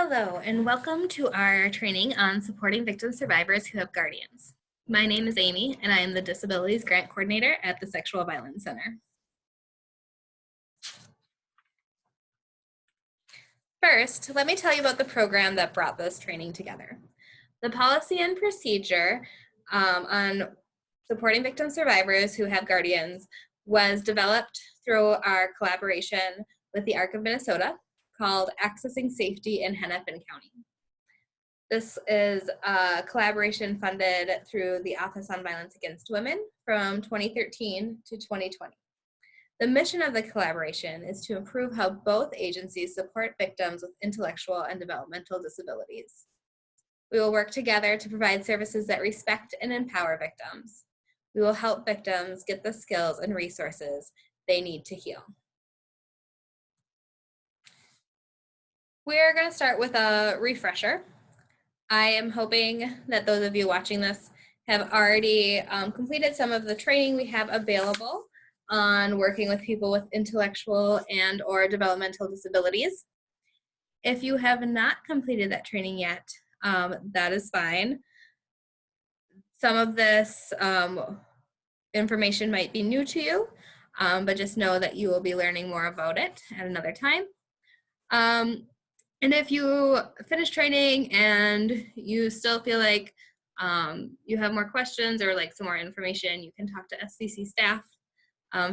Hello, and welcome to our training on supporting victim survivors who have guardians. My name is Amy, and I am the Disabilities Grant Coordinator at the Sexual Violence Center. First, let me tell you about the program that brought this training together. The policy and procedure on supporting victim survivors who have guardians was developed through our collaboration with the ARC of Minnesota, called Accessing Safety in Hennepin County. This is a collaboration funded through the Office on Violence Against Women from 2013 to 2020. The mission of the collaboration is to improve how both agencies support victims with intellectual and developmental disabilities. We will work together to provide services that respect and empower victims. We will help victims get the skills and resources they need to heal. We're going to start with a refresher. I am hoping that those of you watching this have already completed some of the training we have available on working with people with intellectual and or developmental disabilities. If you have not completed that training yet, that is fine. Some of this information might be new to you, but just know that you will be learning more about it at another time. And if you finish training and you still feel like you have more questions or like some more information, you can talk to SCC staff.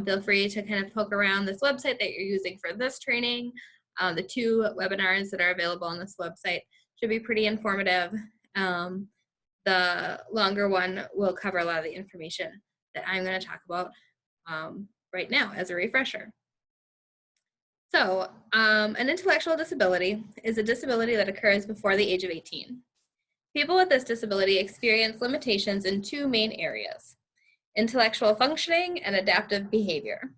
Feel free to kind of poke around this website that you're using for this training. The two webinars that are available on this website should be pretty informative. The longer one will cover a lot of the information that I'm going to talk about right now as a refresher. So, an intellectual disability is a disability that occurs before the age of 18. People with this disability experience limitations in two main areas: intellectual functioning and adaptive behavior.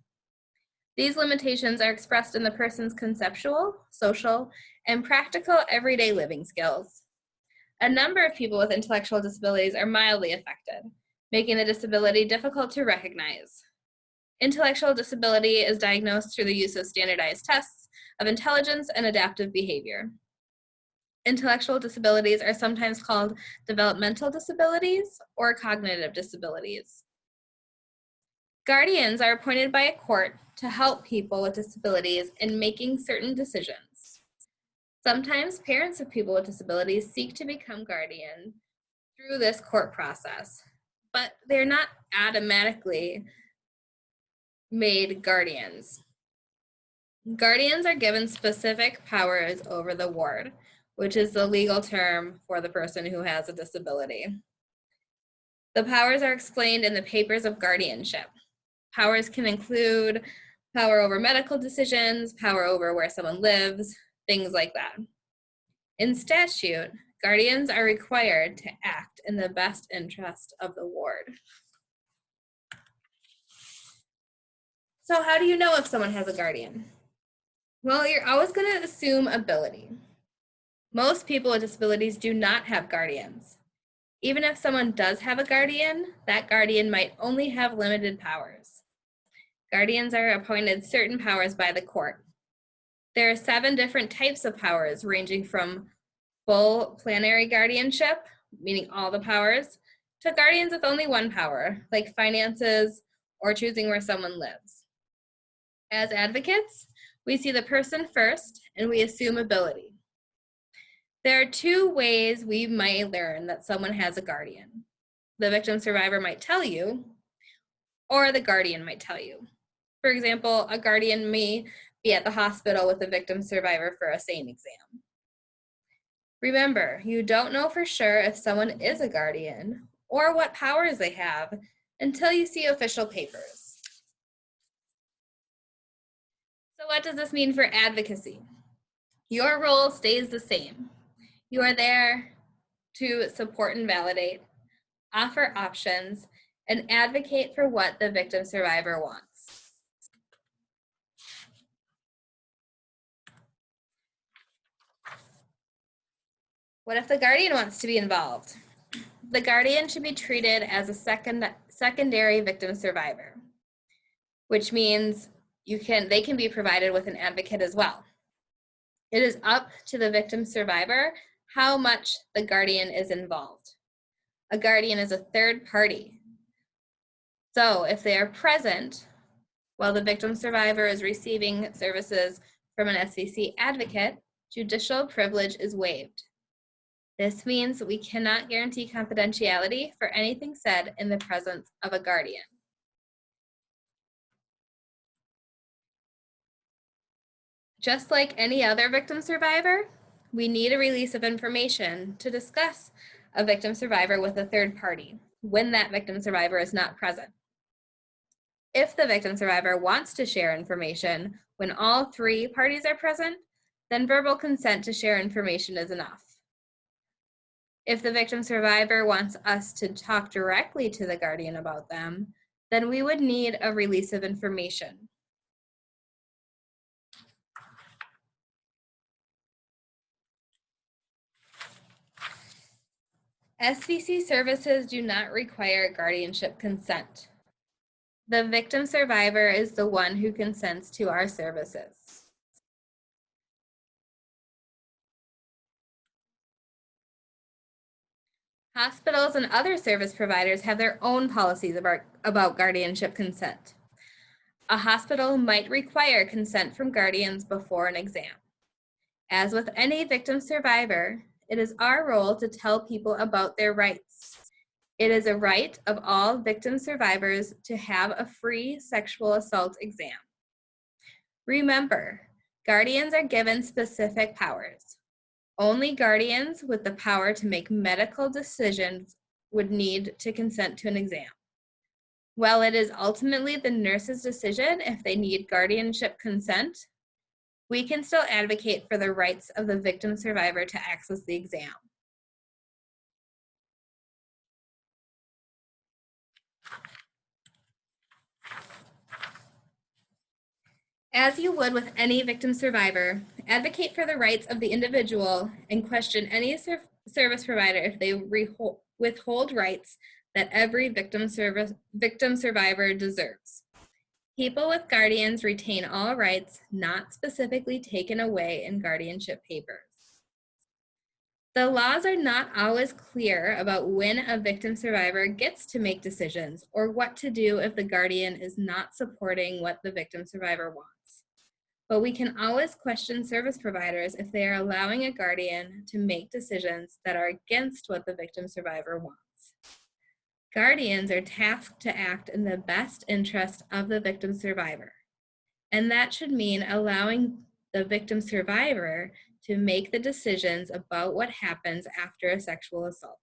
These limitations are expressed in the person's conceptual, social, and practical everyday living skills. A number of people with intellectual disabilities are mildly affected, making the disability difficult to recognize. Intellectual disability is diagnosed through the use of standardized tests of intelligence and adaptive behavior. Intellectual disabilities are sometimes called developmental disabilities or cognitive disabilities. Guardians are appointed by a court to help people with disabilities in making certain decisions. Sometimes parents of people with disabilities seek to become guardian through this court process, but they're not automatically made guardians. Guardians are given specific powers over the ward, which is the legal term for the person who has a disability. The powers are explained in the papers of guardianship. Powers can include power over medical decisions, power over where someone lives, things like that. In statute, guardians are required to act in the best interest of the ward. So how do you know if someone has a guardian? Well, you're always going to assume ability. Most people with disabilities do not have guardians. Even if someone does have a guardian, that guardian might only have limited powers. Guardians are appointed certain powers by the court. There are 7 different types of powers, ranging from full plenary guardianship, meaning all the powers, to guardians with only one power, like finances or choosing where someone lives. As advocates, we see the person first and we assume ability. There are 2 ways we might learn that someone has a guardian. The victim survivor might tell you, or the guardian might tell you. For example, a guardian may be at the hospital with the victim survivor for a SANE exam. Remember, you don't know for sure if someone is a guardian or what powers they have until you see official papers. So what does this mean for advocacy? Your role stays the same. You are there to support and validate, offer options, and advocate for what the victim survivor wants. What if the guardian wants to be involved? The guardian should be treated as a secondary victim survivor, which means they can be provided with an advocate as well. It is up to the victim survivor how much the guardian is involved. A guardian is a third party. So if they are present while the victim survivor is receiving services from an SCC advocate, judicial privilege is waived. This means we cannot guarantee confidentiality for anything said in the presence of a guardian. Just like any other victim survivor, we need a release of information to discuss a victim survivor with a third party when that victim survivor is not present. If the victim survivor wants to share information when all three parties are present, then verbal consent to share information is enough. If the victim survivor wants us to talk directly to the guardian about them, then we would need a release of information. SCC services do not require guardianship consent. The victim survivor is the one who consents to our services. Hospitals and other service providers have their own policies about guardianship consent. A hospital might require consent from guardians before an exam. As with any victim survivor, it is our role to tell people about their rights. It is a right of all victim survivors to have a free sexual assault exam. Remember, guardians are given specific powers. Only guardians with the power to make medical decisions would need to consent to an exam. While it is ultimately the nurse's decision if they need guardianship consent, we can still advocate for the rights of the victim survivor to access the exam. As you would with any victim survivor, advocate for the rights of the individual and question any service provider if they withhold rights that every victim survivor deserves. People with guardians retain all rights not specifically taken away in guardianship papers. The laws are not always clear about when a victim survivor gets to make decisions or what to do if the guardian is not supporting what the victim survivor wants. But we can always question service providers if they are allowing a guardian to make decisions that are against what the victim survivor wants. Guardians are tasked to act in the best interest of the victim survivor, and that should mean allowing the victim survivor to make the decisions about what happens after a sexual assault.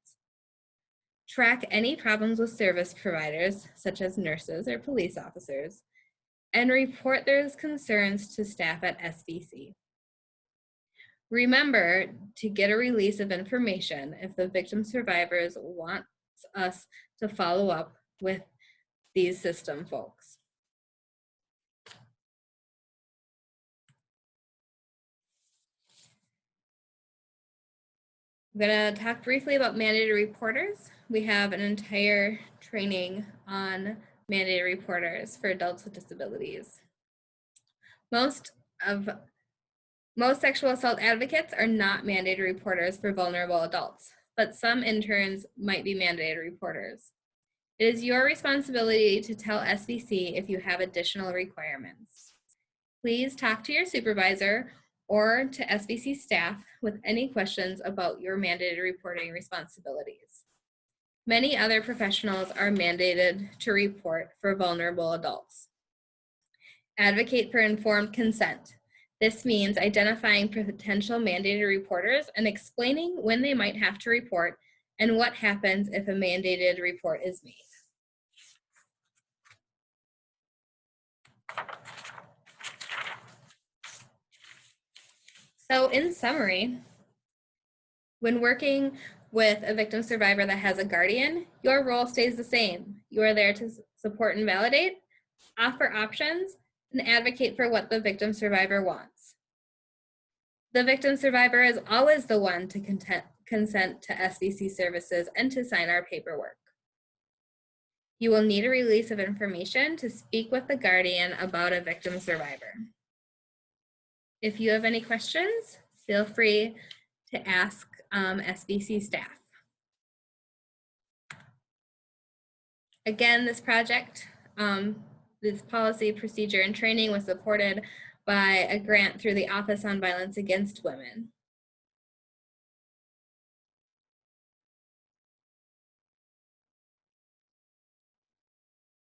Track any problems with service providers, such as nurses or police officers, and report their concerns to staff at SCC. Remember to get a release of information if the victim survivors want us to follow up with these system folks. I'm going to talk briefly about mandated reporters. We have an entire training on mandated reporters for adults with disabilities. Most sexual assault advocates are not mandated reporters for vulnerable adults, but some interns might be mandated reporters. It is your responsibility to tell SCC if you have additional requirements. Please talk to your supervisor or to SCC staff with any questions about your mandated reporting responsibilities. Many other professionals are mandated to report for vulnerable adults. Advocate for informed consent. This means identifying potential mandated reporters and explaining when they might have to report and what happens if a mandated report is made. So in summary, when working with a victim survivor that has a guardian, your role stays the same. You are there to support and validate, offer options, and advocate for what the victim survivor wants. The victim survivor is always the one to consent to SCC services and to sign our paperwork. You will need a release of information to speak with the guardian about a victim survivor. If you have any questions, feel free to ask SBC staff. Again, this project, this policy, procedure, and training was supported by a grant through the Office on Violence Against Women.